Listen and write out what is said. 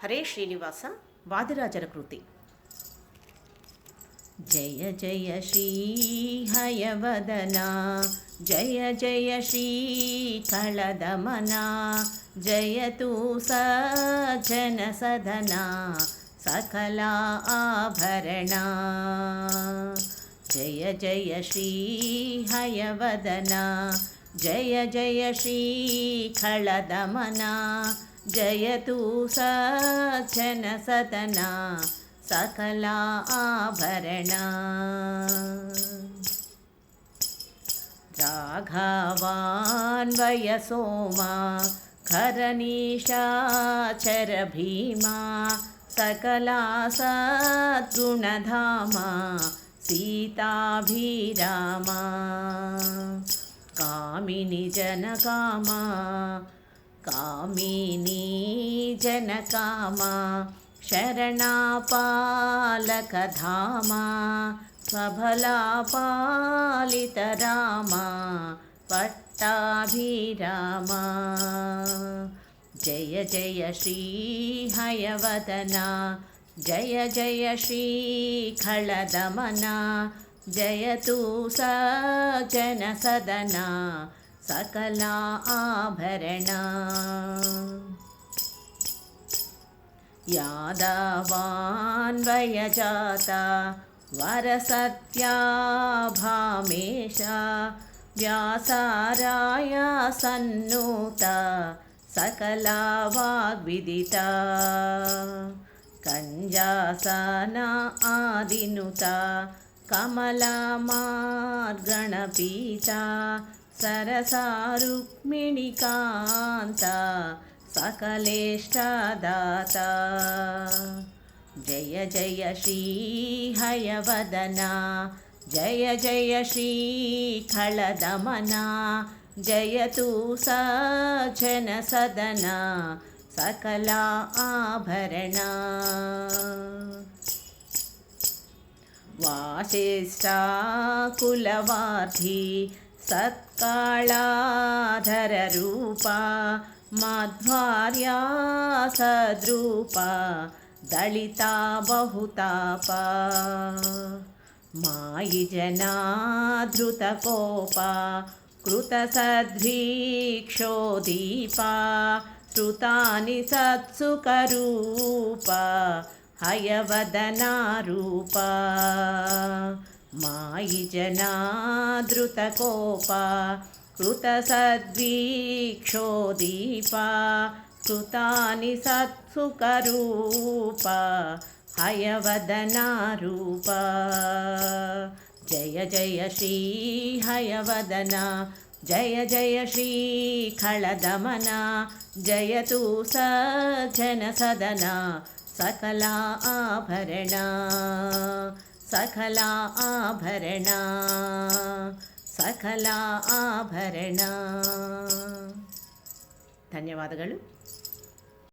ಹರೇ ಶ್ರೀನಿವಾಸ ವಾದಿರಾಜರ ಕೃತಿ. ಜಯ ಜಯ ಶ್ರೀ ಹಯವದನ, ಜಯ ಜಯ ಶ್ರೀ ಕಳದಮನ, ಜಯತು ಸಜ್ಜನ ಸದನ ಸಕಲ ಆಭರಣ. ಜಯ ಜಯ ಶ್ರೀ ಹಯವದನ, ಜಯ ಜಯ ಶ್ರೀ ಕಳದಮನ, ಜಯತು ಸಜ್ಜನ ಸದನ ಸಕಲ ಆಭರಣ. ರಾಘವಾನ್ವಯ ಸೋಮ ಖರನೀಶಾಚರ ಭೀಮಾ, ಸಕಲ ಸದ್ಗುಣಧಾಮ ಸೀತಾಭಿರಾಮ. ಕಾಮಿನಿ ಜನಕಾಮ, ಕಾಮಿನಿ ಜನಕಾಮ, ಶರಣಪಾಲಕಧಾಮ, ಸ್ವಬಲಪಾಲಿತರಾಮ ಪಟ್ಟಾಭಿರಾಮ. ಜಯ ಜಯ ಶ್ರೀ ಹಯವದನ, ಜಯ ಜಯ ಶ್ರೀ ಖಳದಮನ, ಜಯತು ಸಜ್ಜನ ಸದನ ಸಕಲ ಆಭರಣ. ಯಾದವಾನ್ವಯ ಜಾತ ವರಸತ್ಯಾಭಾಮೇಶ, ವ್ಯಾಸರಾಯ ಸನ್ನೂತ ಸಕಲ ವಾಗ್ವಿದಿತ. ಕಂಜಾಸನ ಆದಿನುತ ಕಮಲ ಮಾರ್ಗಣಪೀತ, ಸರಸಾರುಕ್ಮಿಣಿಕಾಂತ ಸಕಲೇಷ್ಟದಾತ. ಜಯ ಜಯ ಶ್ರೀ ಹಯವದನ, ಜಯ ಜಯ ಶ್ರೀ ಖಳದಮನ, ಜಯತು ಸಜ್ಜನ ಸದನ ಸಕಲ ಆಭರಣ. ವಾಸಿಷ್ಠ ಕುಲವಾರ್ಧಿ ಸತ್ಕಾಳಾಧರ ರೂಪ, ಮಧ್ವಾರ್ಯ ಸದ್ರೂಪ ದಳಿತಾ ಬಹುತಾಪ. ಮಾಯಿ ಜನಾಧೃತ ಕೋಪ ಕೃತ ಸದ್ವೀಕ್ಷೋದೀಪ, ಶ್ರುತಾನಿ ಸತ್ಸುಕರೂಪ ಹಯವದನಾರೂಪ. ಮಾಯಿ ಜನಾಧೃತ ಕೋಪ ಕೃತ ಸದ್ವೀಕ್ಷೋದೀಪ, ಶ್ರುತಾನಿ ಸತ್ಸುಕರೂಪ ಹಯವದನಾರೂಪ. ಜಯ ಜಯ ಶ್ರೀ ಹಯವದನ, ಜಯ ಜಯ ಶ್ರೀ ಖಳದಮನ, ಜಯತು ಸಜ್ಜನ ಸದನ ಸಕಲ ಆಭರಣ ಸಕಲ ಆಭರಣ ಸಕಲ ಆಭರಣ. ಧನ್ಯವಾದಗಳು.